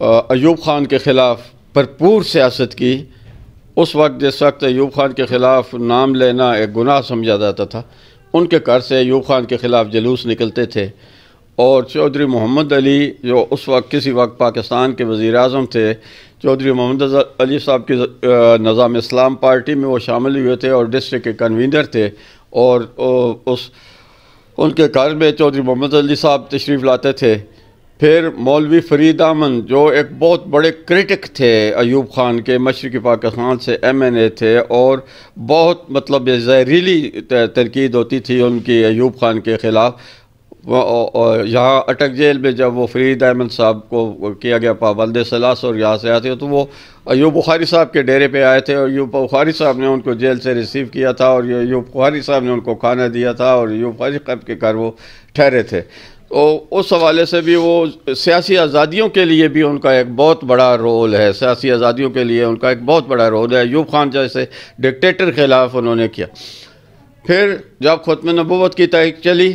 ایوب خان کے خلاف بھرپور سیاست کی. اس وقت جس وقت ایوب خان کے خلاف نام لینا ایک گناہ سمجھا جاتا تھا، ان کے گھر سے ایوب خان کے خلاف جلوس نکلتے تھے. اور چودھری محمد علی جو اس وقت کسی وقت پاکستان کے وزیر اعظم تھے، چودھری محمد علی صاحب کی نظام اسلام پارٹی میں وہ شامل ہوئے تھے اور ڈسٹرکٹ کے کنوینر تھے. اور ان کے گھر میں چودھری محمد علی صاحب تشریف لاتے تھے. پھر مولوی فرید احمد جو ایک بہت بڑے کرٹک تھے ایوب خان کے، مشرقی پاکستان سے MNA تھے، اور بہت مطلب زہریلی تنقید ہوتی تھی ان کی ایوب خان کے خلاف. یہاں اٹک جیل میں جب وہ فرید احمد صاحب کو کیا گیا پابند سلاس اور یہاں سے آتے تو وہ ایوب بخاری صاحب کے ڈیرے پہ آئے تھے، اور ایوب بخاری صاحب نے ان کو جیل سے ریسیو کیا تھا، اور ایوب بخاری صاحب نے ان کو کھانا دیا تھا، اور ایوب بخاری صاحب کے گھر وہ ٹھہرے تھے. تو اس حوالے سے بھی وہ سیاسی آزادیوں کے لیے بھی ان کا ایک بہت بڑا رول ہے، سیاسی آزادیوں کے لیے ان کا ایک بہت بڑا رول ہے. ایوب خان جیسے ڈکٹیٹر خلاف انہوں نے کیا. پھر جب ختم نبوت کی تحریک چلی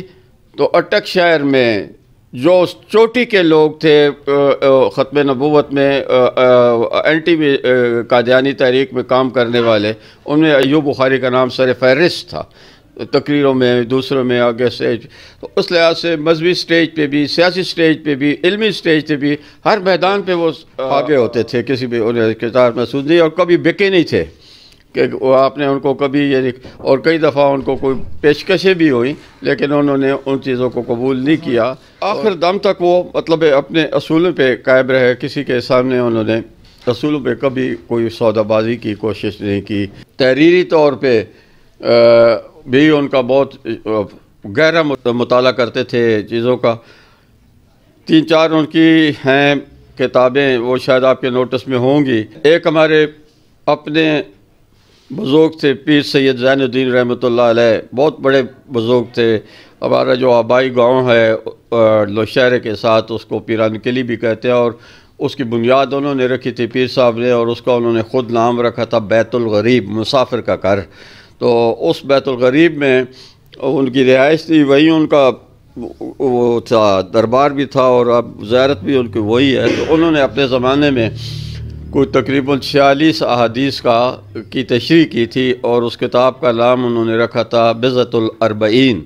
تو اٹک شہر میں جو چوٹی کے لوگ تھے ختم نبوت میں اینٹی قادیانی تحریک میں کام کرنے والے، ان میں ایوب بخاری کا نام سر فہرست تھا، تقریروں میں دوسروں میں آگے سٹیج. تو اس لحاظ سے مذہبی سٹیج پہ بھی، سیاسی سٹیج پہ بھی، علمی سٹیج پہ بھی، ہر میدان پہ وہ آگے ہوتے تھے. کسی بھی انہیں کردار محسوس نہیں، اور کبھی بکے نہیں تھے کہ آپ نے ان کو کبھی یہ، اور کئی دفعہ ان کو کوئی پیشکشیں بھی ہوئیں لیکن انہوں نے ان چیزوں کو قبول نہیں کیا. آخر دم تک وہ مطلب اپنے اصولوں پہ قائم رہے. کسی کے سامنے انہوں نے اصولوں پہ کبھی کوئی سودا بازی کی کوشش نہیں کی. تحریری طور پہ بھی ان کا بہت گہرا مطالعہ کرتے تھے چیزوں کا. 3-4 ان کی ہیں کتابیں، وہ شاید آپ کے نوٹس میں ہوں گی. ایک ہمارے اپنے بزرگ تھے پیر سید زین الدین رحمۃ اللہ علیہ، بہت بڑے بزرگ تھے. ہمارا جو آبائی گاؤں ہے لوشہرے کے ساتھ، اس کو پیران کلی بھی کہتے ہیں، اور اس کی بنیاد انہوں نے رکھی تھی پیر صاحب نے، اور اس کا انہوں نے خود نام رکھا تھا بیت الغریب، مسافر کا گھر. تو اس بیت الغریب میں ان کی رہائش تھی، وہی ان کا وہ تھا، دربار بھی تھا، اور اب زیارت بھی ان کی وہی ہے. تو انہوں نے اپنے زمانے میں کوئی تقریباً 46 احادیث کی تشریح کی تھی، اور اس کتاب کا نام انہوں نے رکھا تھا بضعۃ الاربعین.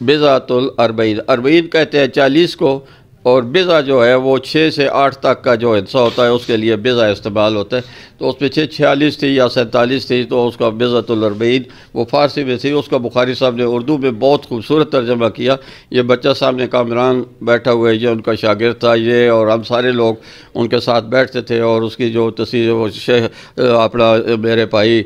بضعۃ الاربعین، 40 کہتے ہیں 40 کو، اور بضع جو ہے وہ 6 سے 8 تک کا جو حصہ ہوتا ہے اس کے لیے بضع استعمال ہوتا ہے. تو اس میں 46 تھی یا 47 تھی، تو اس کا بضعۃ الاربعین وہ فارسی میں تھی. اس کا بخاری صاحب نے اردو میں بہت خوبصورت ترجمہ کیا. یہ بچہ سامنے کامران بیٹھا ہوا ہے، یہ ان کا شاگرد تھا یہ، اور ہم سارے لوگ ان کے ساتھ بیٹھتے تھے. اور اس کی جو تصویر وہ شیخ اپنا میرے بھائی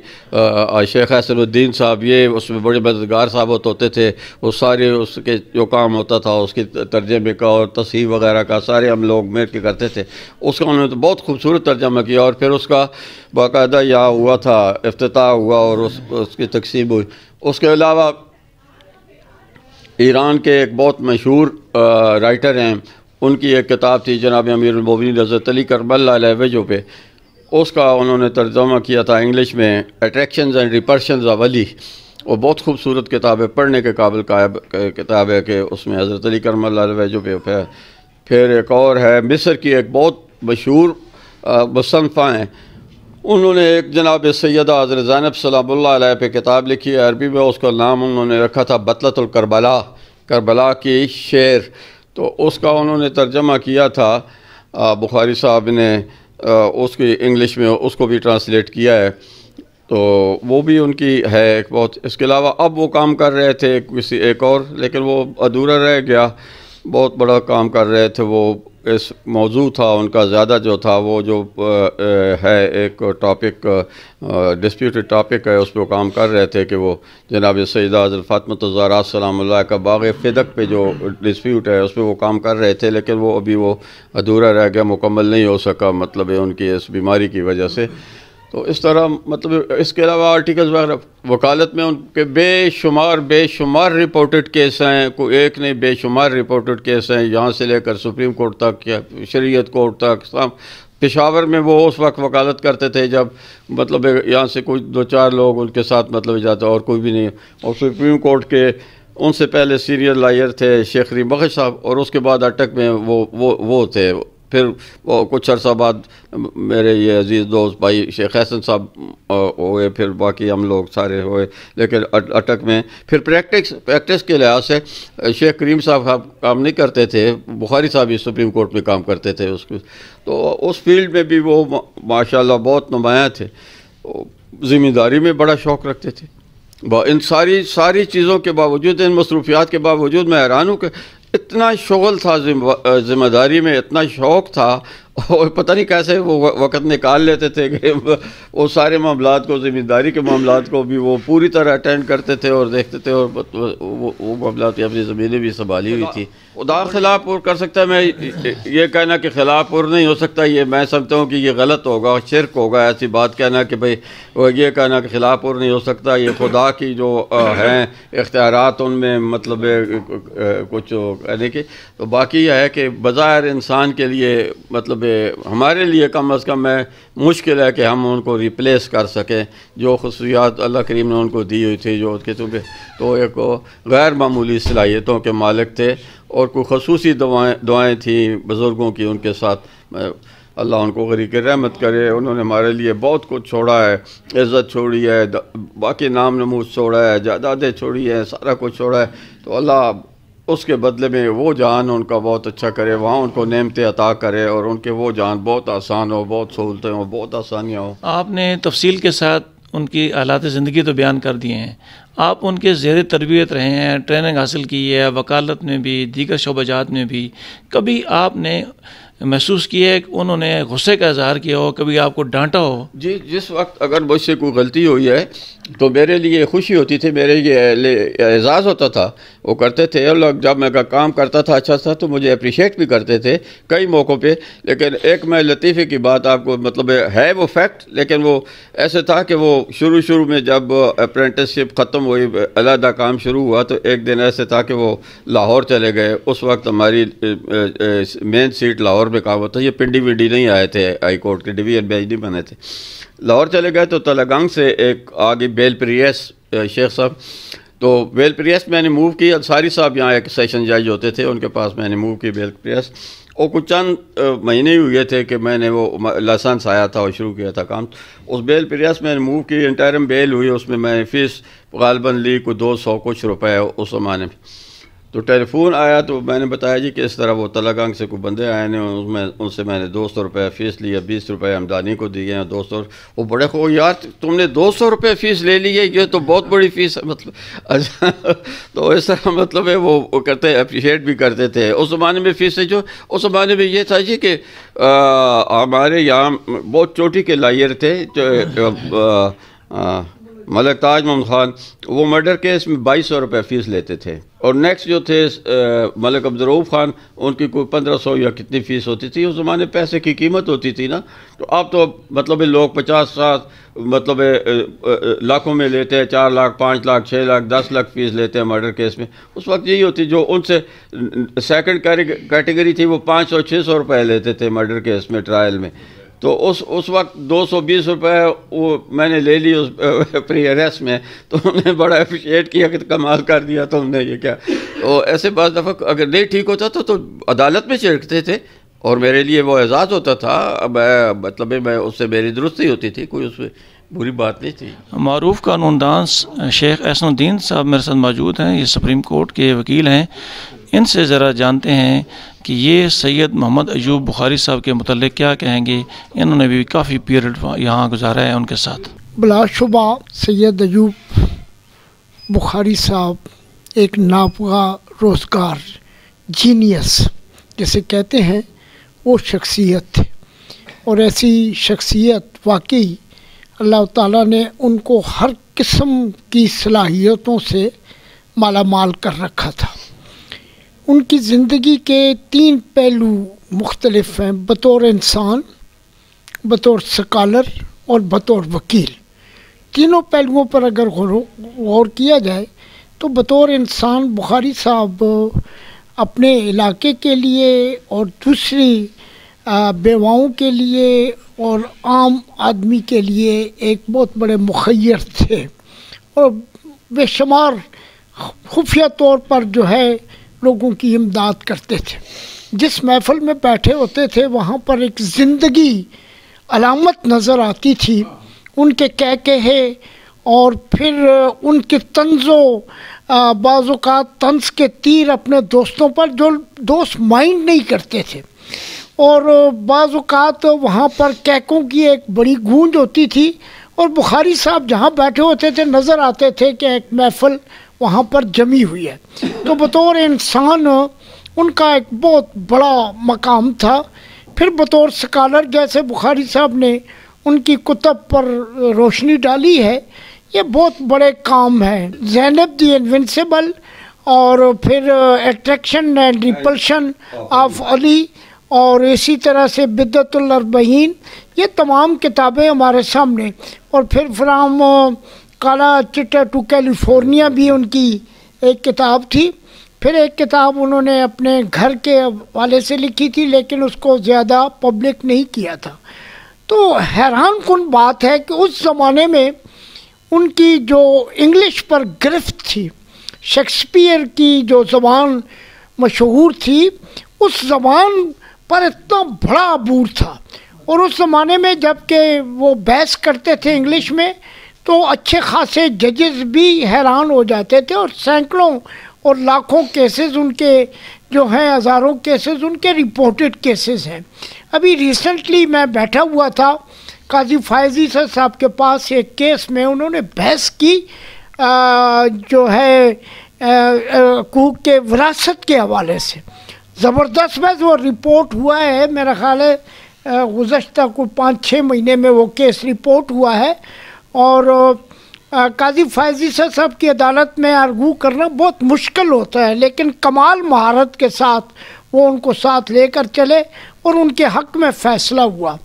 شیخ حسن الدین صاحب، یہ اس میں بڑے مددگار ثابت ہوتے تھے. وہ سارے اس کے جو کام ہوتا تھا اس کی ترجمے کا اور تصحیح وغیرہ کا سارے ہم لوگ مل کے کرتے تھے. اس کا انہوں نے بہت خوبصورت ترجمہ کیا، اور پھر اس کا باقاعدہ یہاں ہوا تھا، افتتاح ہوا اور اس کی تقسیم ہوئی. اس کے علاوہ ایران کے ایک بہت مشہور رائٹر ہیں، ان کی ایک کتاب تھی جناب امیر المومنین حضرت علی کرم اللہ علیہ وجہ پہ. اس کا انہوں نے ترجمہ کیا تھا انگلش میں، اٹریکشنز اینڈ ریپلشنز آف علی. وہ بہت خوبصورت کتاب ہے، پڑھنے کے قابل کتاب ہے کہ اس میں حضرت علی کرم اللہ علیہ وجہ پہ ہے. پھر ایک اور ہے مصر کی ایک بہت مشہور مصنفہ ہیں، انہوں نے ایک جناب سیدہ حضرت زینب سلام اللہ علیہ پہ کتاب لکھی ہے عربی میں. اس کا نام انہوں نے رکھا تھا بطلۃ الکربلا، کربلا کی شعر. تو اس کا انہوں نے ترجمہ کیا تھا بخاری صاحب نے، اس کی انگلش میں اس کو بھی ٹرانسلیٹ کیا ہے. تو وہ بھی ان کی ہے ایک بہت. اس کے علاوہ اب وہ کام کر رہے تھے کسی ایک اور، لیکن وہ ادھورا رہ گیا. بہت بڑا کام کر رہے تھے وہ. اس موضوع تھا ان کا زیادہ جو تھا، وہ جو ہے ایک ٹاپک، ڈسپیوٹڈ ٹاپک ہے، اس پہ وہ کام کر رہے تھے کہ وہ جناب سیدہ حضرت فاطمۃ الزہراء سلام اللہ کا باغ فدق پہ جو ڈسپیوٹ ہے اس پہ وہ کام کر رہے تھے، لیکن وہ ابھی وہ ادھورا رہ گیا، مکمل نہیں ہو سکا، مطلب ان کی اس بیماری کی وجہ سے. تو اس طرح مطلب اس کے علاوہ آرٹیکلز وغیرہ وکالت میں ان کے بے شمار رپورٹڈ کیس ہیں، کوئی ایک نہیں، بے شمار رپورٹڈ کیس ہیں، یہاں سے لے کر سپریم کورٹ تک یا شریعت کورٹ تک. پشاور میں وہ اس وقت وکالت کرتے تھے جب مطلب یہاں سے کوئی 2-4 لوگ ان کے ساتھ مطلب جاتا اور کوئی بھی نہیں. اور سپریم کورٹ کے ان سے پہلے سینئر لائر تھے شیخ ریم بخش صاحب، اور اس کے بعد اٹک میں وہ تھے پھر وہ کچھ عرصہ بعد میرے یہ عزیز دوست بھائی شیخ حسن صاحب ہوئے، پھر باقی ہم لوگ سارے ہوئے، لیکن اٹک میں پھر پریکٹس کے لحاظ سے شیخ کریم صاحب کام نہیں کرتے تھے، بخاری صاحب ہی سپریم کورٹ میں کام کرتے تھے اس کو، تو اس فیلڈ میں بھی وہ ماشاءاللہ بہت نمایاں تھے، ذمہ داری میں بڑا شوق رکھتے تھے۔ ان ساری چیزوں کے باوجود، ان مصروفیات کے باوجود میں حیران ہوں کہ اتنا شغل تھا، ذمہ داری میں اتنا شوق تھا، اور پتہ نہیں کیسے وہ وقت نکال لیتے تھے کہ وہ سارے معاملات کو، ذمہ داری کے معاملات کو بھی وہ پوری طرح اٹینڈ کرتے تھے اور دیکھتے تھے، اور وہ معاملات اپنی زمینیں بھی سنبھالی ہوئی تھی۔ خدا خلاف پور کر سکتا ہے، میں یہ کہنا کہ خلاف پور نہیں ہو سکتا، یہ میں سمجھتا ہوں کہ یہ غلط ہوگا، شرک ہوگا ایسی بات کہنا کہ بھئی یہ کہنا کہ خلاف پور نہیں ہو سکتا۔ یہ خدا کی جو ہیں اختیارات، ان میں مطلب کچھ کہنے کی، تو باقی یہ ہے کہ بظاہر انسان کے لیے مطلب ہمارے لیے کم از کم مشکل ہے کہ ہم ان کو ریپلیس کر سکیں، جو خصوصیات اللہ کریم نے ان کو دی ہوئی تھی، جو تو ایک غیر معمولی صلاحیتوں کے مالک تھے، اور کوئی خصوصی دعائیں تھیں بزرگوں کی ان کے ساتھ۔ اللہ ان کو غریق رحمت کرے، انہوں نے ہمارے لیے بہت کچھ چھوڑا ہے، عزت چھوڑی ہے، باقی نام نمود چھوڑا ہے، جائیدادیں چھوڑی ہیں، سارا کچھ چھوڑا ہے، تو اللہ اس کے بدلے میں وہ جان ان کا بہت اچھا کرے، وہاں ان کو نعمتیں عطا کرے، اور ان کے وہ جان بہت آسان ہو، بہت سہولتیں ہوں، بہت آسانیاں ہوں۔ آپ نے تفصیل کے ساتھ ان کی حالات زندگی تو بیان کر دیے ہیں، آپ ان کے زیر تربیت رہے ہیں، ٹریننگ حاصل کی ہے، وکالت میں بھی، دیگر شعبہ جات میں بھی، کبھی آپ نے محسوس کیا ہے کہ انہوں نے غصے کا اظہار کیا ہو، کبھی آپ کو ڈانٹا ہو؟ جی، جس وقت اگر مجھ سے کوئی غلطی ہوئی ہے تو میرے لیے خوشی ہوتی تھی، میرے لیے اعزاز ہوتا تھا، وہ کرتے تھے، اور لوگ جب میں کام کرتا تھا اچھا تھا تو مجھے اپریشیٹ بھی کرتے تھے کئی موقعوں پہ۔ لیکن ایک میں لطیفے کی بات آپ کو مطلب ہے وہ فیکٹ، لیکن وہ ایسے تھا کہ وہ شروع میں جب اپرینٹسشپ ختم ہوئی، علیحدہ کام شروع ہوا، تو ایک دن ایسے تھا کہ وہ لاہور چلے گئے۔ اس وقت ہماری مین سیٹ لاہور میں کام ہوتا ہے، یہ پنڈی ونڈی نہیں آئے تھے، ہائی کورٹ کے ڈویژن بینچ نہیں بنے تھے، لاہور چلے گئے۔ تو تلگنگ سے ایک آگے بیل پریس شیخ صاحب، تو بیل پریس میں نے موو کی، انصاری صاحب یہاں ایک سیشن جج ہوتے تھے، ان کے پاس میں نے موو کی بیل پریس، اور کچھ چند مہینے ہوئے تھے کہ میں نے وہ لائسنس آیا تھا اور شروع کیا تھا کام۔ اس بیل پریس میں نے موو کی، انٹرم بیل ہوئی، اس میں میں نے فیس غالباً لی کوئی 200 کچھ روپے اس زمانے میں۔ تو ٹیلی فون آیا تو میں نے بتایا جی کہ اس طرح وہ تلگنگ سے کوئی بندے آئے ہیں، ان سے میں نے 200 روپے فیس لیا، 20 روپے ہمدانی کو دیے ہیں، 200۔ وہ بڑے خو یار تم نے 200 روپے فیس لے لی ہے، یہ تو بہت بڑی فیس ہے مطلب۔ اچھا، تو اس طرح مطلب ہے وہ کرتے اپریشیٹ بھی کرتے تھے۔ اس زمانے میں فیسیں جو اس زمانے میں یہ تھا جی کہ ہمارے یہاں بہت چوٹی کے لائر تھے، ملک تاج محمد خان، وہ مرڈر کیس میں 2200 روپے فیس لیتے تھے، اور نیکسٹ جو تھے ملک عبدالرؤف خان، ان کی کوئی 1500 یا کتنی فیس ہوتی تھی۔ اس زمانے پیسے کی قیمت ہوتی تھی نا، تو اب تو مطلب لوگ 50-60 مطلب لاکھوں میں لیتے ہیں، 4 لاکھ 5 لاکھ 6 لاکھ 10 لاکھ فیس لیتے ہیں مرڈر کیس میں۔ اس وقت یہی ہوتی، جو ان سے سیکنڈ کیٹیگری تھی وہ 500-600 روپے لیتے تھے مرڈر کیس میں ٹرائل میں۔ تو اس وقت 220 روپے وہ میں نے لے لی اس پری اریسٹ میں، تو انہوں نے بڑا اپریشیٹ کیا کہ کمال کر دیا تم نے، یہ کیا۔ تو ایسے بعض دفعہ اگر نہیں ٹھیک ہوتا تو عدالت میں چھڑکتے تھے، اور میرے لیے وہ اعزاز ہوتا تھا، مطلب میں اس سے میری درستی ہوتی تھی، کوئی اس میں بری بات نہیں تھی۔ معروف قانون دانس شیخ احسن الدین صاحب میرے ساتھ موجود ہیں، یہ سپریم کورٹ کے وکیل ہیں، ان سے ذرا جانتے ہیں کہ یہ سید محمد ایوب بخاری صاحب کے متعلق کیا کہیں گے۔ انہوں نے بھی کافی پیریڈ یہاں گزارا ہے ان کے ساتھ۔ بلا شبہ سید ایوب بخاری صاحب ایک نابغہ روزگار جینیس جسے کہتے ہیں وہ شخصیت تھے، اور ایسی شخصیت واقعی اللہ تعالیٰ نے ان کو ہر قسم کی صلاحیتوں سے مالا مال کر رکھا تھا۔ ان کی زندگی کے 3 پہلو مختلف ہیں، بطور انسان، بطور سکالر اور بطور وکیل۔ تینوں پہلوؤں پر اگر غور کیا جائے تو بطور انسان بخاری صاحب اپنے علاقے کے لیے اور دوسری بیواؤں کے لیے اور عام آدمی کے لیے ایک بہت بڑے مخیر تھے، اور بے شمار خفیہ طور پر جو ہے لوگوں کی امداد کرتے تھے۔ جس محفل میں بیٹھے ہوتے تھے وہاں پر ایک زندگی علامت نظر آتی تھی، ان کے کہے اور پھر ان کے طنز و بعض اوقات طنز کے تیر اپنے دوستوں پر، جو دوست مائنڈ نہیں کرتے تھے، اور بعض اوقات وہاں پر کیکوں کی ایک بڑی گونج ہوتی تھی، اور بخاری صاحب جہاں بیٹھے ہوتے تھے نظر آتے تھے کہ ایک محفل وہاں پر جمی ہوئی ہے. تو بطور انسان ان کا ایک بہت بڑا مقام تھا. پھر بطور سکالر جیسے بخاری صاحب نے ان کی کتب پر روشنی ڈالی ہے، یہ بہت بڑے کام ہیں. زینب دی انونسیبل، اور پھر اٹریکشن اینڈ ریپلشن آف علی، اور اسی طرح سے بدعت الاربعین، یہ تمام کتابیں ہمارے سامنے. اور پھر فرام کالا چٹا ٹو کیلیفورنیا بھی ان کی ایک کتاب تھی. پھر ایک کتاب انہوں نے اپنے گھر کے حوالے سے لکھی تھی، لیکن اس کو زیادہ پبلک نہیں کیا تھا. تو حیران کن بات ہے کہ اس زمانے میں ان کی جو انگلش پر گرفت تھی، شیکسپیئر کی جو زبان مشہور تھی، اس زبان پر اتنا بڑا عبور تھا. اور اس زمانے میں جب کہ وہ بحث کرتے تھے انگلش میں تو اچھے خاصے ججز بھی حیران ہو جاتے تھے، اور سینکڑوں اور لاکھوں کیسز ان کے جو ہیں، ہزاروں کیسز ان کے رپورٹڈ کیسز ہیں. ابھی ریسنٹلی میں بیٹھا ہوا تھا قاضی فائز عیسی صاحب کے پاس، ایک کیس میں انہوں نے بحث کی جو ہے حقوق کے وراثت کے حوالے سے. زبردست بحث، وہ رپورٹ ہوا ہے، میرا خیال ہے گزشتہ کوئی 5-6 مہینے میں وہ کیس رپورٹ ہوا ہے. اور قاضی فائز عیسی صاحب کی عدالت میں آرگو کرنا بہت مشکل ہوتا ہے، لیکن کمال مہارت کے ساتھ وہ ان کو ساتھ لے کر چلے اور ان کے حق میں فیصلہ ہوا.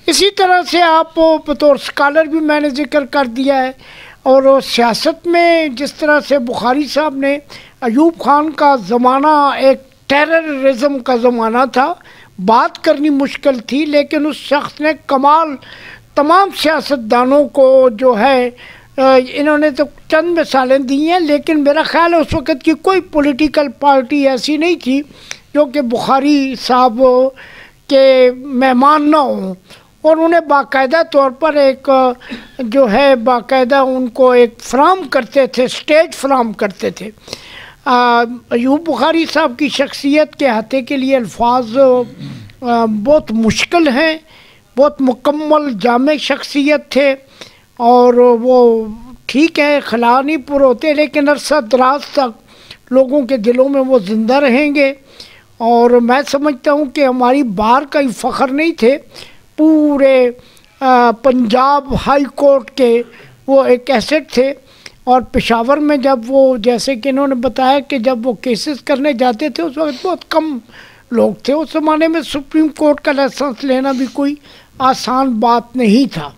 اسی طرح سے آپ بطور اسکالر بھی میں نے ذکر کر دیا ہے. اور سیاست میں جس طرح سے بخاری صاحب نے، ایوب خان کا زمانہ ایک ٹیررزم کا زمانہ تھا، بات کرنی مشکل تھی، لیکن اس شخص نے کمال تمام سیاستدانوں کو جو ہے، انہوں نے تو چند مثالیں دی ہیں، لیکن میرا خیال ہے اس وقت کی کوئی پولیٹیکل پارٹی ایسی نہیں تھی جو کہ بخاری صاحب کے مہمان نہ ہوں. اور انہیں باقاعدہ طور پر ایک جو ہے باقاعدہ ان کو ایک فراہم کرتے تھے، اسٹیج فراہم کرتے تھے. ایوب بخاری صاحب کی شخصیت کے احاطے کے لیے الفاظ بہت مشکل ہیں. بہت مکمل جامع شخصیت تھے، اور وہ ٹھیک ہے خلا نہیں پر ہوتے، لیکن عرصہ دراز تک لوگوں کے دلوں میں وہ زندہ رہیں گے. اور میں سمجھتا ہوں کہ ہماری بار کا ہی فخر نہیں تھے، پورے پنجاب ہائی کورٹ کے وہ ایک ایسٹ تھے. اور پشاور میں جب وہ، جیسے کہ انہوں نے بتایا کہ جب وہ کیسز کرنے جاتے تھے اس وقت بہت کم لوگ تھے. اس زمانے میں سپریم کورٹ کا لائسنس لینا بھی کوئی آسان بات نہیں تھا.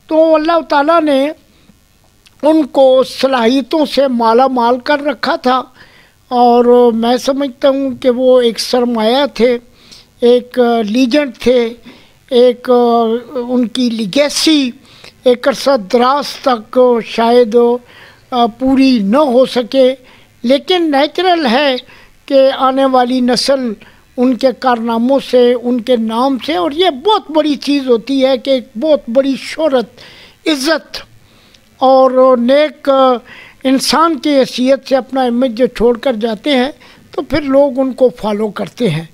تو اللہ تعالیٰ نے ان کو صلاحیتوں سے مالا مال کر رکھا تھا، اور میں سمجھتا ہوں کہ وہ ایک سرمایہ تھے، ایک لیجنڈ تھے، ایک ان کی لیگیسی ایک عرصہ دراز تک شاید پوری نہ ہو سکے، لیکن نیچرل ہے کہ آنے والی نسل ان کے کارناموں سے، ان کے نام سے، اور یہ بہت بڑی چیز ہوتی ہے کہ ایک بہت بڑی شہرت، عزت اور نیک انسان کی حیثیت سے اپنا امیج جو چھوڑ کر جاتے ہیں تو پھر لوگ ان کو فالو کرتے ہیں.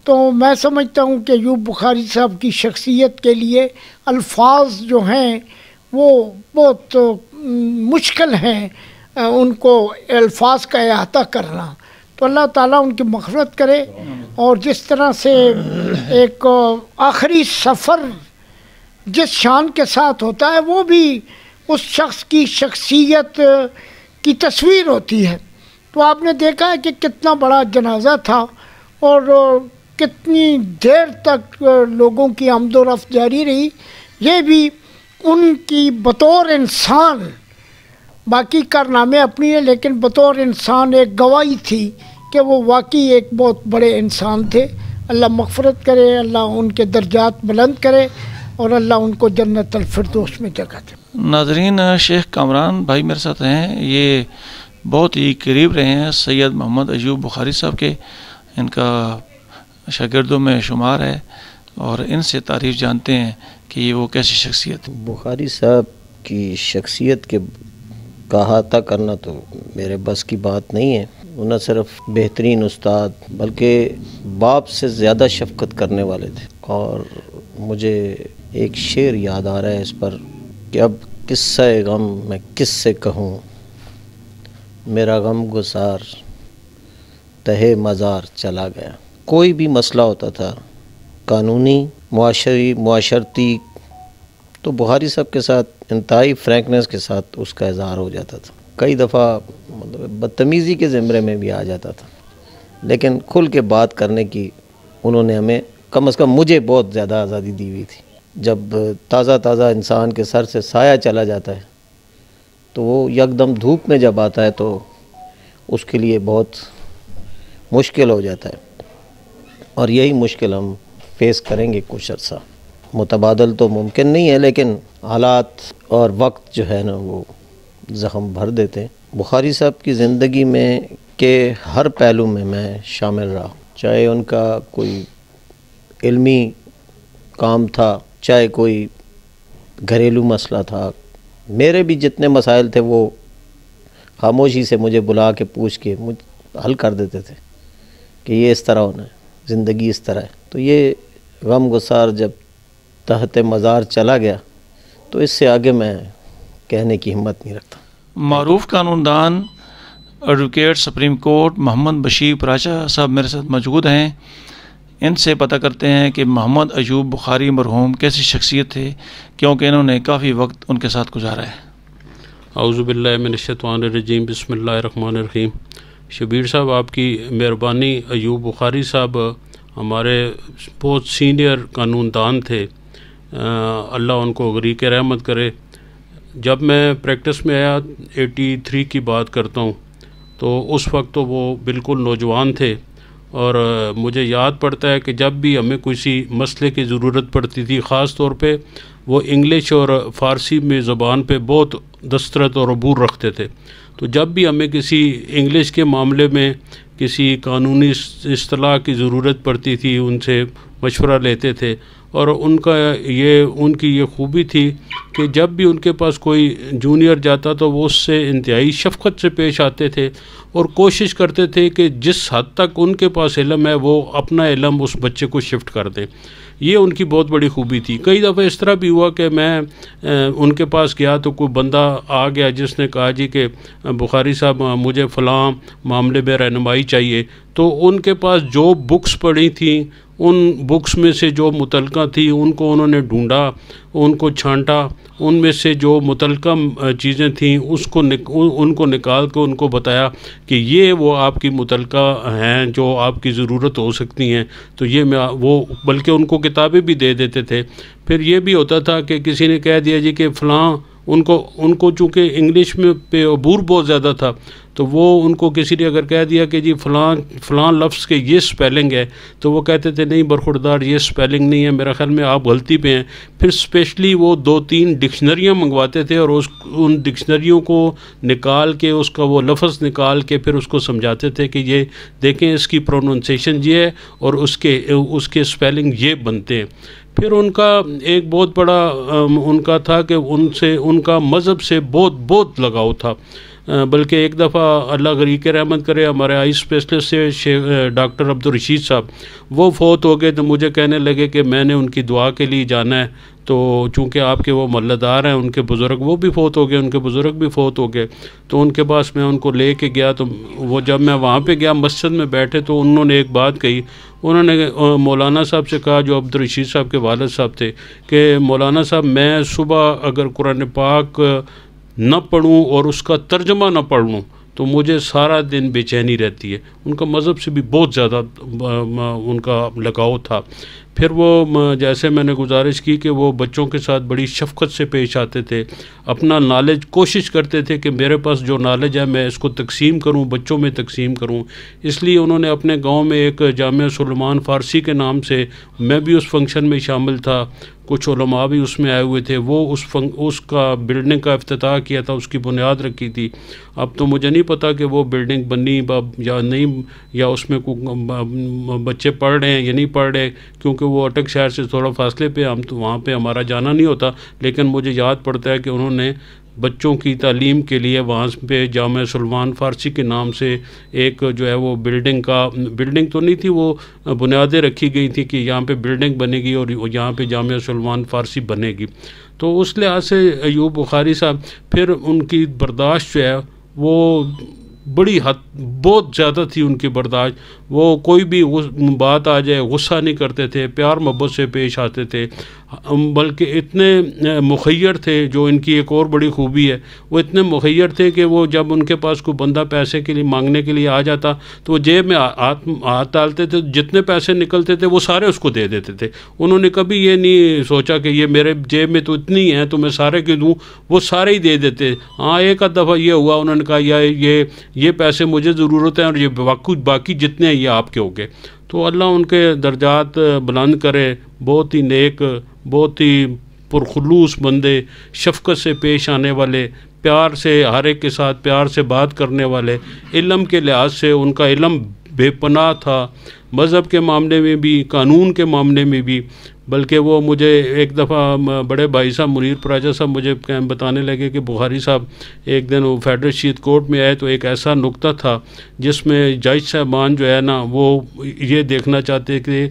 تو میں سمجھتا ہوں کہ ایوب بخاری صاحب کی شخصیت کے لیے الفاظ جو ہیں وہ بہت مشکل ہیں ان کو الفاظ کا احاطہ کرنا. تو اللہ تعالیٰ ان کی مغفرت کرے. اور جس طرح سے ایک آخری سفر جس شان کے ساتھ ہوتا ہے، وہ بھی اس شخص کی شخصیت کی تصویر ہوتی ہے. تو آپ نے دیکھا ہے کہ کتنا بڑا جنازہ تھا، اور کتنی دیر تک لوگوں کی آمد و رفت جاری رہی. یہ بھی ان کی بطور انسان، باقی کارنامے اپنی ہیں، لیکن بطور انسان ایک گواہی تھی کہ وہ واقعی ایک بہت بڑے انسان تھے. اللہ مغفرت کرے، اللہ ان کے درجات بلند کرے، اور اللہ ان کو جنت الفردوس میں جگہ دے. ناظرین، شیخ کامران بھائی میرے ساتھ ہیں، یہ بہت ہی قریب رہے ہیں سید محمد ایوب بخاری صاحب کے. ان کا شاگردوں میں شمار ہے اور ان سے تعریف جانتے ہیں کہ یہ وہ کیسی شخصیت. بخاری صاحب کی شخصیت کے احاطہ کرنا تو میرے بس کی بات نہیں ہے. وہ نہ صرف بہترین استاد بلکہ باپ سے زیادہ شفقت کرنے والے تھے. اور مجھے ایک شعر یاد آ رہا ہے اس پر کہ اب قصہ غم میں کس سے کہوں، میرا غم گسار تہے مزار چلا گیا. کوئی بھی مسئلہ ہوتا تھا قانونی معاشرتی تو بخاری صاحب کے ساتھ انتہائی فرینکنس کے ساتھ اس کا اظہار ہو جاتا تھا. کئی دفعہ مطلب بدتمیزی کے زمرے میں بھی آ جاتا تھا، لیکن کھل کے بات کرنے کی انہوں نے ہمیں کم از کم مجھے بہت زیادہ آزادی دی ہوئی تھی. جب تازہ انسان کے سر سے سایہ چلا جاتا ہے تو وہ یکدم دھوپ میں جب آتا ہے تو اس کے لیے بہت مشکل ہو جاتا ہے. اور یہی مشکل ہم فیس کریں گے کچھ عرصہ. متبادل تو ممکن نہیں ہے، لیکن حالات اور وقت جو ہے نا وہ زخم بھر دیتے ہیں. بخاری صاحب کی زندگی میں کے ہر پہلو میں شامل رہا، چاہے ان کا کوئی علمی کام تھا، چاہے کوئی گھریلو مسئلہ تھا. میرے بھی جتنے مسائل تھے وہ خاموشی سے مجھے بلا کے پوچھ کے حل کر دیتے تھے کہ یہ اس طرح ہونا ہے، زندگی اس طرح ہے. تو یہ غم گسار جب تحت مزار چلا گیا تو اس سے آگے میں کہنے کی ہمت نہیں رکھتا. معروف قانون دان ایڈوکیٹ سپریم کورٹ محمد بشیر پراچا صاحب میرے ساتھ موجود ہیں. ان سے پتہ کرتے ہیں کہ محمد ایوب بخاری مرحوم کیسی شخصیت تھے، کیونکہ انہوں نے کافی وقت ان کے ساتھ گزارا ہے. اعوذ باللہ من الشیطان الرجیم، بسم اللہ الرحمن الرحیم. شبیر صاحب، آپ کی مہربانی. ایوب بخاری صاحب ہمارے بہت سینئر قانون دان تھے، اللہ ان کو غریق رحمت کرے. جب میں پریکٹس میں آیا 83 کی بات کرتا ہوں، تو اس وقت تو وہ بالکل نوجوان تھے. اور مجھے یاد پڑتا ہے کہ جب بھی ہمیں کسی مسئلے کی ضرورت پڑتی تھی، خاص طور پہ وہ انگلش اور فارسی میں زبان پہ بہت دسترت اور عبور رکھتے تھے. تو جب بھی ہمیں کسی انگلش کے معاملے میں کسی قانونی اصطلاح کی ضرورت پڑتی تھی، ان سے مشورہ لیتے تھے. اور ان کی یہ خوبی تھی کہ جب بھی ان کے پاس کوئی جونیئر جاتا تو وہ اس سے انتہائی شفقت سے پیش آتے تھے اور کوشش کرتے تھے کہ جس حد تک ان کے پاس علم ہے وہ اپنا علم اس بچے کو شفٹ کر دیں. یہ ان کی بہت بڑی خوبی تھی. کئی دفعہ اس طرح بھی ہوا کہ میں ان کے پاس گیا تو کوئی بندہ آ گیا جس نے کہا جی کہ بخاری صاحب مجھے فلاں معاملے میں رہنمائی چاہیے. تو ان کے پاس جو بکس پڑھی تھیں، ان بکس میں سے جو متعلقہ تھی ان کو انہوں نے ڈھونڈا، ان کو چھانٹا، ان میں سے جو متعلقہ چیزیں تھیں ان کو نکال کے ان کو بتایا کہ یہ وہ آپ کی متعلقہ ہیں جو آپ کی ضرورت ہو سکتی ہیں. تو یہ بلکہ ان کو کتابیں بھی دے دیتے تھے. پھر یہ بھی ہوتا تھا کہ کسی نے کہہ دیا جی کہ فلاں، ان کو چونکہ انگلش میں پہ عبور بہت زیادہ تھا، تو وہ ان کو کسی نے اگر کہہ دیا کہ جی فلاں لفظ کے یہ سپیلنگ ہے، تو وہ کہتے تھے نہیں برخوردار، یہ سپیلنگ نہیں ہے، میرا خیال میں آپ غلطی پہ ہیں. پھر اسپیشلی وہ 2-3 ڈکشنریاں منگواتے تھے اور ان ڈکشنریوں کو نکال کے اس کا وہ لفظ نکال کے پھر اس کو سمجھاتے تھے کہ یہ دیکھیں اس کی پروننسیشن یہ ہے اور اس کے سپیلنگ یہ بنتے ہیں. پھر ان کا ایک بہت بڑا ان کا تھا کہ ان کا مذہب سے بہت لگاؤ تھا. بلکہ ایک دفعہ اللہ غریق رحمت کرے ہمارے آئی اسپیشلسٹ سے ڈاکٹر عبدالرشید صاحب، وہ فوت ہو گئے. تو مجھے کہنے لگے کہ میں نے ان کی دعا کے لیے جانا ہے. تو چونکہ آپ کے وہ محلہ دار ہیں، ان کے بزرگ وہ بھی فوت ہو گئے، ان کے بزرگ بھی فوت ہو گئے. تو ان کے پاس میں ان کو لے کے گیا. تو وہ جب میں وہاں پہ گیا مسجد میں بیٹھے تو انہوں نے ایک بات کہی. انہوں نے مولانا صاحب سے کہا، جو عبدالرشید صاحب کے والد صاحب تھے، کہ مولانا صاحب میں صبح اگر قرآن پاک نہ پڑھوں اور اس کا ترجمہ نہ پڑھ لوں تو مجھے سارا دن بے چینی رہتی ہے. ان کا مذہب سے بھی بہت زیادہ ان کا لگاؤ تھا. پھر وہ جیسے میں نے گزارش کی کہ وہ بچوں کے ساتھ بڑی شفقت سے پیش آتے تھے، اپنا نالج کوشش کرتے تھے کہ میرے پاس جو نالج ہے میں اس کو تقسیم کروں، بچوں میں تقسیم کروں. اس لیے انہوں نے اپنے گاؤں میں ایک جامعہ سلیمان فارسی کے نام سے، میں بھی اس فنکشن میں شامل تھا، کچھ علماء بھی اس میں آئے ہوئے تھے، وہ اس کا بلڈنگ کا افتتاح کیا تھا، اس کی بنیاد رکھی تھی. اب تو مجھے نہیں پتہ کہ وہ بلڈنگ بنی یا نہیں، یا اس میں بچے پڑھ رہے ہیں یا نہیں پڑھ رہے، کیونکہ وہ اٹک شہر سے تھوڑا فاصلے پہ، ہم تو وہاں پہ ہمارا جانا نہیں ہوتا. لیکن مجھے یاد پڑتا ہے کہ انہوں نے بچوں کی تعلیم کے لیے وہاں پہ جامعہ سلیمان فارسی کے نام سے ایک جو ہے وہ بلڈنگ تو نہیں تھی، وہ بنیادیں رکھی گئی تھی کہ یہاں پہ بلڈنگ بنے گی اور یہاں پہ جامعہ سلیمان فارسی بنے گی. تو اس لحاظ سے ایوب بخاری صاحب، پھر ان کی برداشت جو ہے وہ بڑی بہت زیادہ تھی ان کی برداشت. وہ کوئی بھی بات آ جائے غصہ نہیں کرتے تھے، پیار محبت سے پیش آتے تھے، بلکہ اتنے مخیر تھے. جو ان کی ایک اور بڑی خوبی ہے، وہ اتنے مخیر تھے کہ وہ جب ان کے پاس کوئی بندہ پیسے کے لیے مانگنے کے لیے آ جاتا تو وہ جیب میں ہاتھ ڈالتے تھے، جتنے پیسے نکلتے تھے وہ سارے اس کو دے دیتے تھے. انہوں نے کبھی یہ نہیں سوچا کہ یہ میرے جیب میں تو اتنی ہیں تو میں سارے کیوں دوں، وہ سارے ہی دے دیتے. ہاں ایک آدھ دفعہ یہ ہوا، انہوں نے کہا یہ پیسے مجھے ضرورت ہے اور یہ باقی جتنے ہیں یہ آپ کے ہو گئے. تو اللہ ان کے درجات بلند کرے. بہت ہی نیک، بہت ہی پرخلوص بندے، شفقت سے پیش آنے والے، پیار سے ہر ایک کے ساتھ پیار سے بات کرنے والے. علم کے لحاظ سے ان کا علم بے پناہ تھا، مذہب کے معاملے میں بھی، قانون کے معاملے میں بھی. بلکہ وہ مجھے ایک دفعہ بڑے بھائی صاحب منیر پراجا صاحب مجھے بتانے لگے کہ بخاری صاحب ایک دن وہ فیڈرل شیت کورٹ میں آئے تو ایک ایسا نقطہ تھا جس میں جج صاحبان جو ہے نا وہ یہ دیکھنا چاہتے کہ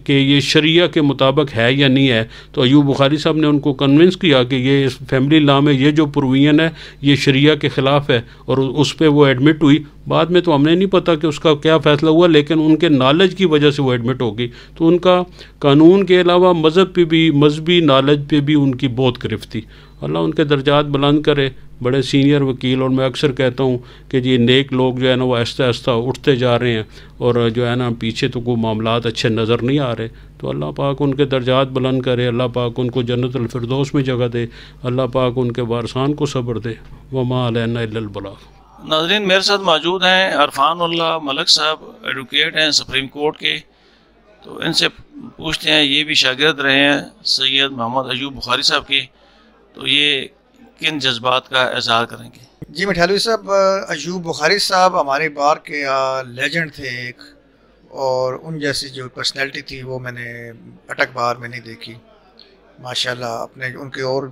یہ شریعہ کے مطابق ہے یا نہیں ہے. تو ایوب بخاری صاحب نے ان کو کنونس کیا کہ یہ اس فیملی لا میں یہ جو پروین ہے یہ شریعہ کے خلاف ہے، اور اس پہ وہ ایڈمٹ ہوئی. بعد میں تو ہم نے نہیں پتہ کہ اس کا کیا فیصلہ ہوا، لیکن ان کے نالج کی وجہ سے وہ ایڈمٹ ہو گئی. تو ان کا قانون کے علاوہ مذہب پہ بھی، مذہبی نالج پہ بھی ان کی بہت گرفت تھی. اللہ ان کے درجات بلند کرے. بڑے سینئر وکیل، اور میں اکثر کہتا ہوں کہ یہ نیک لوگ جو ہے نا وہ آہستہ آہستہ اٹھتے جا رہے ہیں، اور جو ہے نا پیچھے تو کوئی معاملات اچھے نظر نہیں آ رہے. تو اللہ پاک ان کے درجات بلند کرے، اللہ پاک ان کو جنت الفردوس میں جگہ دے، اللہ پاک ان کے وارثان کو صبر دے. وما علینا الا البلاغ. ناظرین، میرے ساتھ موجود ہیں عرفان اللہ ملک صاحب، ایڈوکیٹ ہیں سپریم کورٹ کے. تو ان سے پوچھتے ہیں، یہ بھی شاگرد رہے ہیں سید محمد ایوب بخاری صاحب کے، تو یہ کن جذبات کا اظہار کریں گے؟ جی مٹھالوی صاحب، ایوب بخاری صاحب ہمارے بار کے لیجنڈ تھے ایک، اور ان جیسی جو پرسنالٹی تھی وہ میں نے اٹک بار میں نہیں دیکھی ماشاءاللہ. اپنے ان کے اور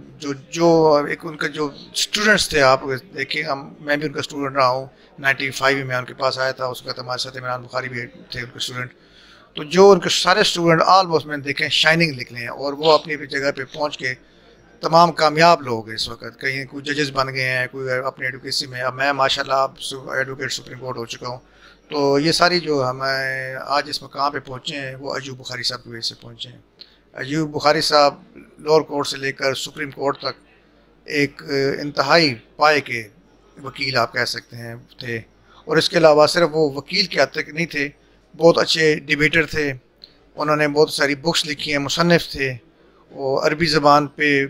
جو ایک ان کے جو اسٹوڈنٹس تھے، آپ دیکھیں، میں بھی ان کا اسٹوڈنٹ رہا ہوں. 95 میں ان کے پاس آیا تھا، اس کا ہمارے ساتھ عمران بخاری بھی تھے ان کے اسٹوڈنٹ. تو جو ان کے سارے اسٹوڈنٹ آلموسٹ میں نے دیکھیں شائننگ نکلے ہیں، اور وہ اپنی جگہ پہ پہنچ کے تمام کامیاب لوگ ہیں اس وقت. کہیں کوئی ججز بن گئے ہیں، کوئی اپنی ایڈوکیسی میں. اب میں ماشاءاللہ اب ایڈوکیٹ سپریم کورٹ ہو چکا ہوں. تو یہ ساری جو ہمیں آج اس مقام پہ پہنچے ہیں وہ ایوب بخاری صاحب کی وجہ سے پہنچے ہیں. ایوب بخاری صاحب لوور کورٹ سے لے کر سپریم کورٹ تک ایک انتہائی پائے کے وکیل آپ کہہ سکتے ہیں تھے. اور اس کے علاوہ صرف وہ وکیل کے حد تک نہیں تھے، بہت اچھے ڈیبیٹر تھے. انہوں نے بہت ساری بکس لکھی ہیں، مصنف تھے. وہ عربی زبان پہ،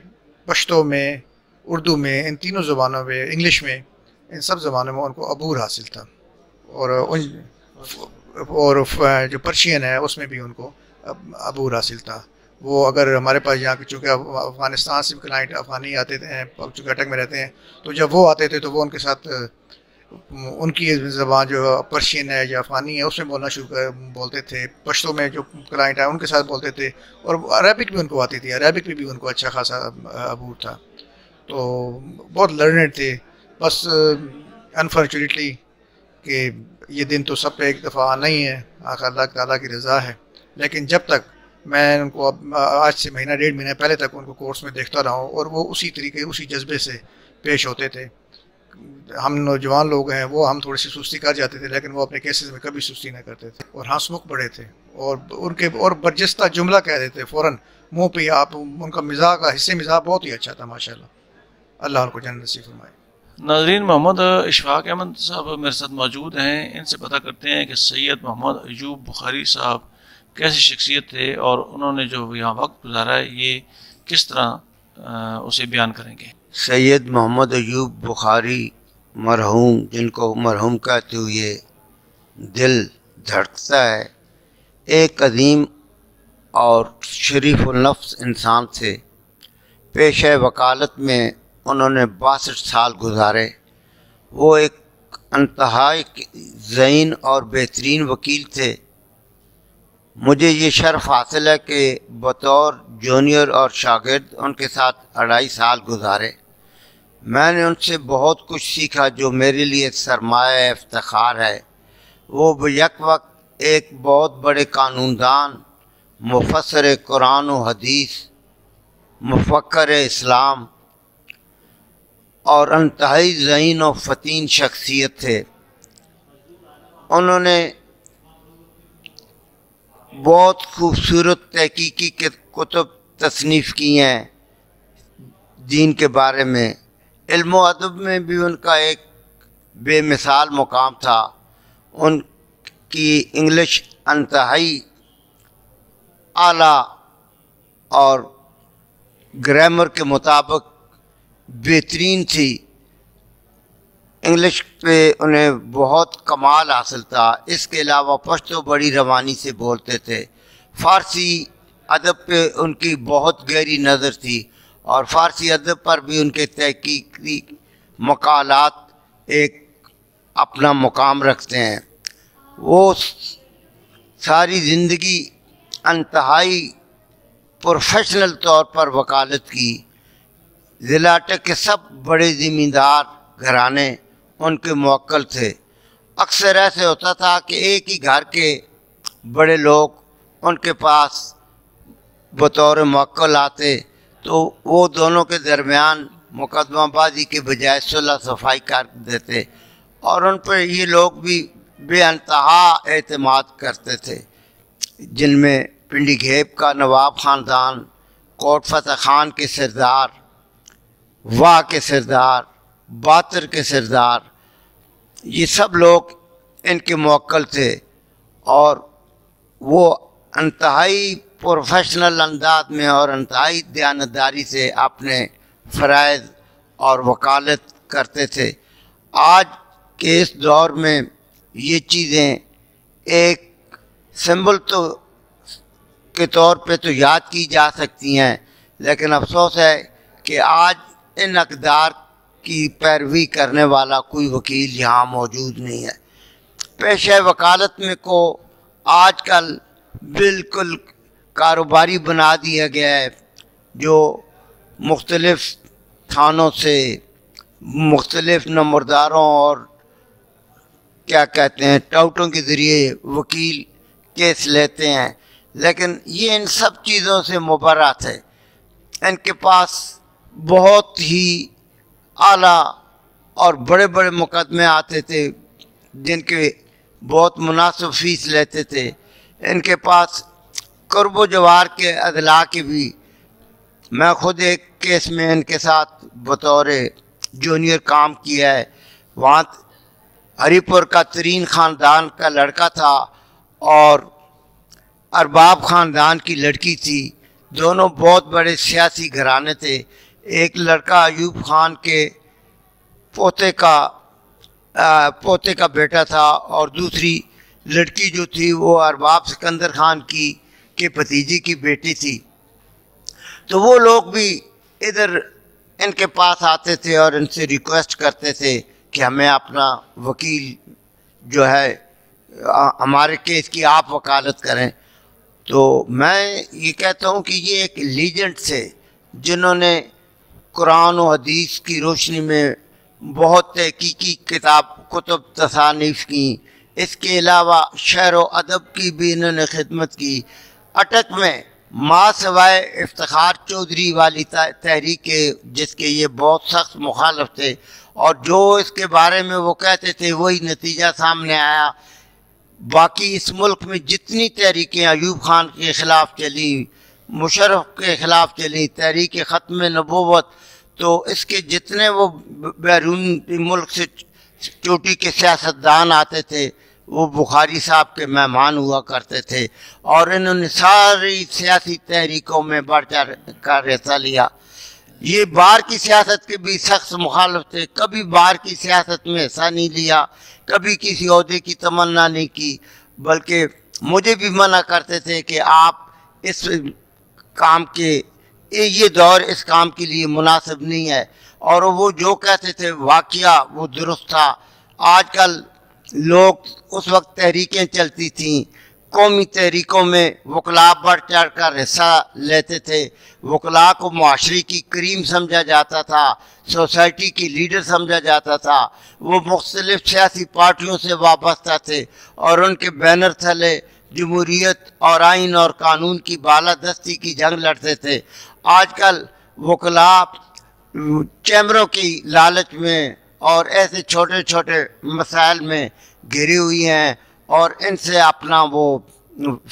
پشتو میں، اردو میں، ان تینوں زبانوں میں، انگلش میں، ان سب زبانوں میں ان کو عبور حاصل تھا. اور جو پرشین ہے اس میں بھی ان کو عبور حاصل تھا. وہ اگر ہمارے پاس یہاں چونکہ افغانستان سے کلائنٹ افغانی آتے تھے، چونکہ اٹک میں رہتے ہیں، تو جب وہ آتے تھے تو وہ ان کے ساتھ ان کی زبان جو پرشین ہے یا افغانی ہے اس میں بولتے تھے. پشتو میں جو کلائنٹ ہیں ان کے ساتھ بولتے تھے، اور عربک بھی ان کو آتی تھی. عربک میں بھی ان کو اچھا خاصا عبور تھا. تو بہت لرنڈ تھے. بس انفارچونیٹلی کہ یہ دن تو سب پہ ایک دفعہ آنا ہی ہے، آخر اللہ تعالیٰ کی رضا ہے. لیکن جب تک میں ان کو آج سے مہینہ 1.5 مہینہ پہلے تک ان کو کورس میں دیکھتا رہا ہوں، اور وہ اسی طریقے اسی جذبے سے پیش ہوتے تھے. ہم نوجوان لوگ ہیں، وہ ہم تھوڑی سی سستی کر جاتے تھے، لیکن وہ اپنے کیسز میں کبھی سستی نہ کرتے تھے، اور ہنس مکھ بڑے تھے، اور ان کے اور برجستہ جملہ کہہ دیتے فوراً منہ پہ. آپ ان کا مزاح کا حصے مزاح بہت ہی اچھا تھا ماشاءاللہ. اللہ ان کو جنت نصیب فرمائے. ناظرین، محمد اشفاق احمد صاحب میرے ساتھ موجود ہیں. ان سے پتہ کرتے ہیں کہ سید محمد ایوب بخاری صاحب کیسی شخصیت تھے اور انہوں نے جو یہاں وقت گزارا ہے یہ کس طرح اسے بیان کریں گے؟ سید محمد ایوب بخاری مرحوم، جن کو مرحوم کہتے ہوئے دل دھڑکتا ہے، ایک عظیم اور شریف النفس انسان تھے۔ پیشہ وکالت میں انہوں نے 62 سال گزارے۔ وہ ایک انتہائی ذہین اور بہترین وکیل تھے۔ مجھے یہ شرف حاصل ہے کہ بطور جونیئر اور شاگرد ان کے ساتھ 2.5 سال گزارے۔ میں نے ان سے بہت کچھ سیکھا جو میرے لیے سرمایہ افتخار ہے۔ وہ یک وقت ایک بہت بڑے قانون دان، مفسر قرآن و حدیث، مفکر اسلام اور انتہائی ذہین و فتین شخصیت تھے۔ انہوں نے بہت خوبصورت تحقیقی کتب تصنیف کی ہیں دین کے بارے میں۔ علم و ادب میں بھی ان کا ایک بے مثال مقام تھا۔ ان کی انگلش انتہائی اعلیٰ اور گرامر کے مطابق بہترین تھی۔ انگلش پہ انہیں بہت کمال حاصل تھا۔ اس کے علاوہ پشتو بڑی روانی سے بولتے تھے۔ فارسی ادب پہ ان کی بہت گہری نظر تھی اور فارسی ادب پر بھی ان کے تحقیقی مقالات ایک اپنا مقام رکھتے ہیں۔ وہ ساری زندگی انتہائی پروفیشنل طور پر وکالت کی۔ ضلع اٹک کے سب بڑے زمیندار گھرانے ان کے موکل تھے۔ اکثر ایسے ہوتا تھا کہ ایک ہی گھر کے بڑے لوگ ان کے پاس بطور موکل آتے تو وہ دونوں کے درمیان مقدمہ بازی کے بجائے صلح صفائی کر دیتے اور ان پہ یہ لوگ بھی بے انتہا اعتماد کرتے تھے، جن میں پنڈی گھیب کا نواب خاندان، کوٹ فتح خان کے سردار، واہ کے سردار، باتر کے سردار، یہ سب لوگ ان کے موکل تھے اور وہ انتہائی پروفیشنل انداز میں اور انتہائی دیانتداری سے اپنے فرائض اور وکالت کرتے تھے۔ آج کے اس دور میں یہ چیزیں ایک سمبل تو کے طور پہ تو یاد کی جا سکتی ہیں، لیکن افسوس ہے کہ آج ان اقدار کی پیروی کرنے والا کوئی وکیل یہاں موجود نہیں ہے۔ پیشہ وکالت میں کو آج کل بالکل کاروباری بنا دیا گیا ہے، جو مختلف تھانوں سے مختلف نمبرداروں اور کیا کہتے ہیں ٹاؤٹوں کے ذریعے وکیل کیس لیتے ہیں، لیکن یہ ان سب چیزوں سے مبرات ہے۔ ان کے پاس بہت ہی اعلیٰ اور بڑے بڑے مقدمے آتے تھے جن کے بہت مناسب فیس لیتے تھے۔ ان کے پاس قرب و جوار کے اضلاع کے بھی، میں خود ایک کیس میں ان کے ساتھ بطور جونیئر کام کیا ہے۔ وہاں ہری پور کا ترین خاندان کا لڑکا تھا اور ارباب خاندان کی لڑکی تھی، دونوں بہت بڑے سیاسی گھرانے تھے۔ ایک لڑکا ایوب خان کے پوتے کا بیٹا تھا اور دوسری لڑکی جو تھی وہ ارباب سکندر خان کے بھتیجی کی بیٹی تھی۔ تو وہ لوگ بھی ادھر ان کے پاس آتے تھے اور ان سے ریکویسٹ کرتے تھے کہ ہمیں اپنا وکیل جو ہے ہمارے کیس کی آپ وکالت کریں۔ تو میں یہ کہتا ہوں کہ یہ ایک لیجنڈ تھے جنہوں نے قرآن و حدیث کی روشنی میں بہت تحقیقی کتب تصانیف کی۔ اس کے علاوہ شعر و ادب کی بھی انہوں نے خدمت کی۔ اٹک میں ماں سوائے افتخار چودھری والی تحریک کے جس کے یہ بہت سخت مخالف تھے اور جو اس کے بارے میں وہ کہتے تھے وہی نتیجہ سامنے آیا۔ باقی اس ملک میں جتنی تحریکیں ایوب خان کے خلاف چلی، مشرف کے خلاف چلی، تحریک ختم نبوت، تو اس کے جتنے وہ بیرون ملک سے چوٹی کے سیاستدان آتے تھے وہ بخاری صاحب کے مہمان ہوا کرتے تھے اور انہوں نے ساری سیاسی تحریکوں میں بڑھ چڑھ کر حصہ لیا. یہ بار کی سیاست کے بھی سخت مخالف تھے، کبھی بار کی سیاست میں حصہ نہیں لیا، کبھی کسی عہدے کی تمنا نہیں کی، بلکہ مجھے بھی منع کرتے تھے کہ آپ اس کام کے یہ دور اس کام کے لیے مناسب نہیں ہے. اور وہ جو کہتے تھے واقعہ وہ درست تھا. آج کل لوگ اس وقت تحریکیں چلتی تھیں، قومی تحریکوں میں وکلاء بڑھ چڑھ کر حصہ لیتے تھے، وکلاء کو معاشرے کی کریم سمجھا جاتا تھا، سوسائٹی کی لیڈر سمجھا جاتا تھا. وہ مختلف سیاسی پارٹیوں سے وابستہ تھے اور ان کے بینر تھلے جمہوریت اور آئین اور قانون کی بالادستی کی جنگ لڑتے تھے. آج کل وکلاء چیمبروں کی لالچ میں اور ایسے چھوٹے چھوٹے مسائل میں گھری ہوئی ہیں اور ان سے اپنا وہ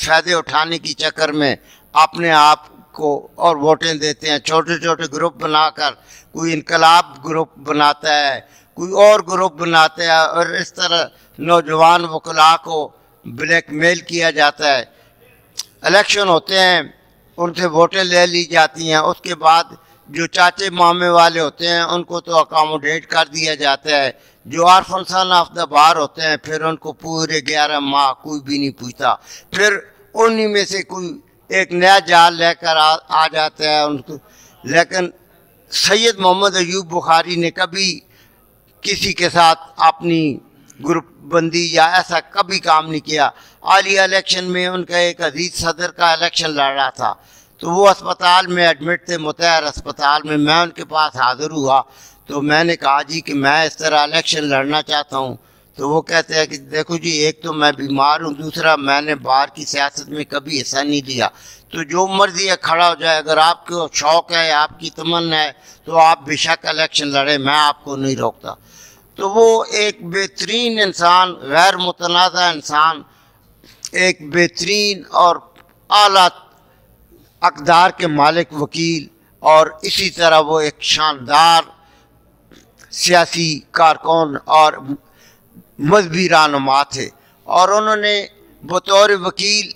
فائدے اٹھانے کی چکر میں اپنے آپ کو اور ووٹیں دیتے ہیں. چھوٹے چھوٹے گروپ بنا کر کوئی انقلاب گروپ بناتا ہے، کوئی اور گروپ بناتا ہے اور اس طرح نوجوان وکلاء کو بلیک میل کیا جاتا ہے. الیکشن ہوتے ہیں، ان سے ووٹیں لے لی جاتی ہیں، اس کے بعد جو چاچے مامے والے ہوتے ہیں ان کو تو اکاموڈیٹ کر دیا جاتا ہے. جو آرفن سن آف دا بار ہوتے ہیں پھر ان کو پورے 11 ماہ کوئی بھی نہیں پوچھتا. پھر انہی میں سے کوئی ایک نیا جال لے کر آ جاتا ہے ان کو. لیکن سید محمد ایوب بخاری نے کبھی کسی کے ساتھ اپنی گروپ بندی یا ایسا کبھی کام نہیں کیا. عالیہ الیکشن میں ان کا ایک عزیز صدر کا الیکشن لڑ رہا تھا تو وہ اسپتال میں ایڈمٹ تھے، متحر اسپتال میں. میں ان کے پاس حاضر ہوا تو میں نے کہا جی کہ میں اس طرح الیکشن لڑنا چاہتا ہوں. تو وہ کہتے ہیں کہ دیکھو جی ایک تو میں بیمار ہوں، دوسرا میں نے باہر کی سیاست میں کبھی حصہ نہیں لیا، تو جو مرضی ہے کھڑا ہو جائے، اگر آپ کو شوق ہے، آپ کی تمنا ہے تو آپ بے شک الیکشن لڑیں، میں آپ کو نہیں روکتا. تو وہ ایک بہترین انسان، غیر متنازع انسان، ایک بہترین اور اعلیٰ اقدار کے مالک وکیل، اور اسی طرح وہ ایک شاندار سیاسی کارکن اور مذہبی رہنما تھے. اور انہوں نے بطور وکیل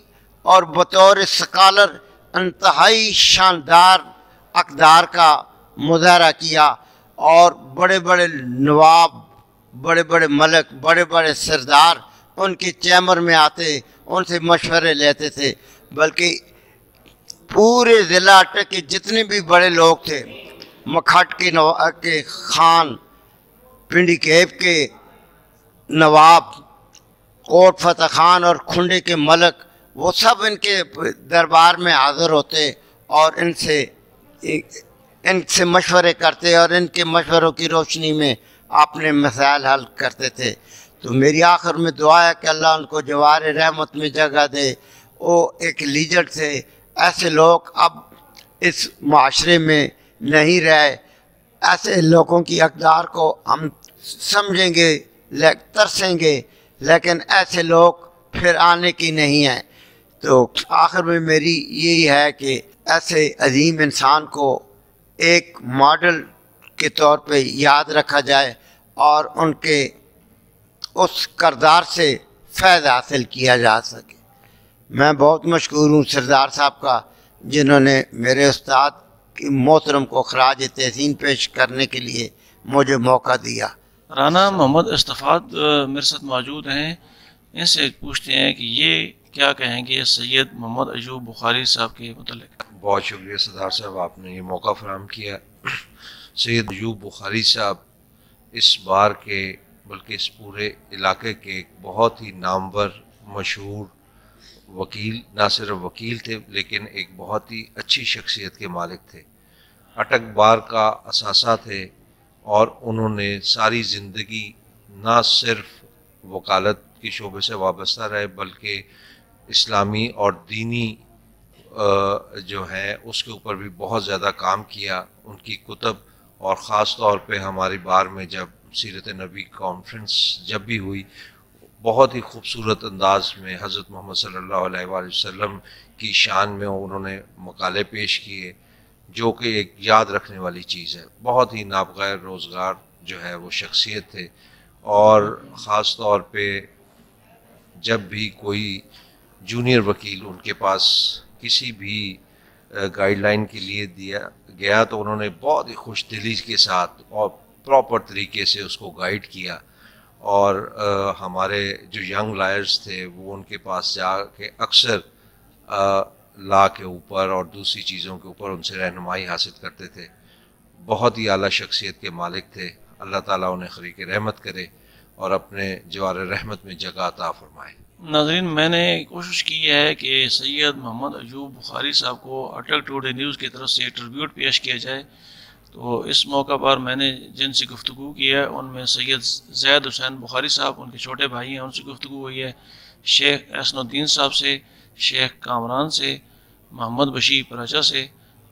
اور بطور اسکالر انتہائی شاندار اقدار کا مظاہرہ کیا، اور بڑے بڑے نواب، بڑے بڑے ملک، بڑے بڑے سردار ان کے چیمبر میں آتے، ان سے مشورے لیتے تھے. بلکہ پورے ضلع اٹک کے جتنے بھی بڑے لوگ تھے، مکھٹ کے خان، پنڈی کیب کے نواب، کوٹ فتح خان اور کھنڈے کے ملک، وہ سب ان کے دربار میں حاضر ہوتے اور ان سے مشورے کرتے اور ان کے مشوروں کی روشنی میں اپنے مسائل حل کرتے تھے. تو میری آخر میں دعا ہے کہ اللہ ان کو جوار رحمت میں جگہ دے. وہ ایک لیڈر تھے. ایسے لوگ اب اس معاشرے میں نہیں رہے. ایسے لوگوں کی اقدار کو ہم سمجھیں گے، ترسیں گے، لیکن ایسے لوگ پھر آنے کی نہیں ہیں. تو آخر میں میری یہی ہے کہ ایسے عظیم انسان کو ایک ماڈل کے طور پہ یاد رکھا جائے اور ان کے اس کردار سے فیض حاصل کیا جا سکے. میں بہت مشکور ہوں سردار صاحب کا، جنہوں نے میرے استاد کی محترم کو خراج تحسین پیش کرنے کے لیے مجھے موقع دیا. رانا محمد استفاد میرے ساتھ موجود ہیں. ان سے پوچھتے ہیں کہ یہ کیا کہیں گے سید محمد ایوب بخاری صاحب کے متعلق. بہت شکریہ سردار صاحب، آپ نے یہ موقع فراہم کیا. سید ایوب بخاری صاحب اس بار کے بلکہ اس پورے علاقے کے ایک بہت ہی نامور، مشہور وکیل، نہ صرف وکیل تھے لیکن ایک بہت ہی اچھی شخصیت کے مالک تھے. اٹک بار کا اثاثہ تھے اور انہوں نے ساری زندگی نہ صرف وکالت کے شعبے سے وابستہ رہے بلکہ اسلامی اور دینی جو ہے اس کے اوپر بھی بہت زیادہ کام کیا. ان کی کتب اور خاص طور پہ ہماری بار میں جب سیرت نبی کانفرنس جب بھی ہوئی، بہت ہی خوبصورت انداز میں حضرت محمد صلی اللہ علیہ وآلہ وسلم کی شان میں انہوں نے مقالے پیش کیے، جو کہ ایک یاد رکھنے والی چیز ہے. بہت ہی نابغیر روزگار جو ہے وہ شخصیت تھے، اور خاص طور پہ جب بھی کوئی جونیئر وکیل ان کے پاس کسی بھی گائیڈ لائن کے لیے دیا گیا تو انہوں نے بہت ہی خوش دلی کے ساتھ اور پراپر طریقے سے اس کو گائیڈ کیا، اور ہمارے جو ینگ لائرز تھے وہ ان کے پاس جا کے اکثر لا کے اوپر اور دوسری چیزوں کے اوپر ان سے رہنمائی حاصل کرتے تھے۔ بہت ہی اعلیٰ شخصیت کے مالک تھے، اللہ تعالیٰ انہیں خریق رحمت کرے اور اپنے جوار رحمت میں جگہ عطا فرمائے۔ ناظرین، میں نے کوشش کی ہے کہ سید محمد ایوب بخاری صاحب کو اٹک ٹوڈے نیوز کی طرف سے ٹریبیوٹ پیش کیا جائے، تو اس موقع پر میں نے جن سے گفتگو کی ہے ان میں سید زید حسین بخاری صاحب، ان کے چھوٹے بھائی ہیں، ان سے گفتگو ہوئی ہے، شیخ احسن الدین صاحب سے، شیخ کامران سے، محمد بشیر پراچا سے،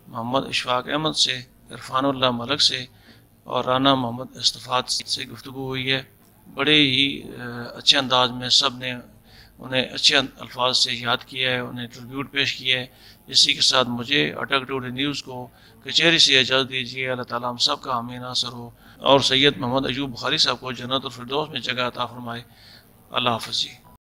محمد اشفاق احمد سے، عرفان اللہ ملک سے اور رانا محمد استفاد سے گفتگو ہوئی ہے۔ بڑے ہی اچھے انداز میں سب نے انہیں اچھے الفاظ سے یاد کیا ہے، انہیں ٹریبیوٹ پیش کیا ہے۔ اسی کے ساتھ مجھے اٹک ٹوڈے نیوز کو کچہری سے اجازت دیجیے۔ اللہ تعالیٰ ہم سب کا حامی ناصر ہو اور سید محمد ایوب بخاری صاحب کو جنت الفردوس میں جگہ عطا فرمائے۔ اللہ حافظ جی۔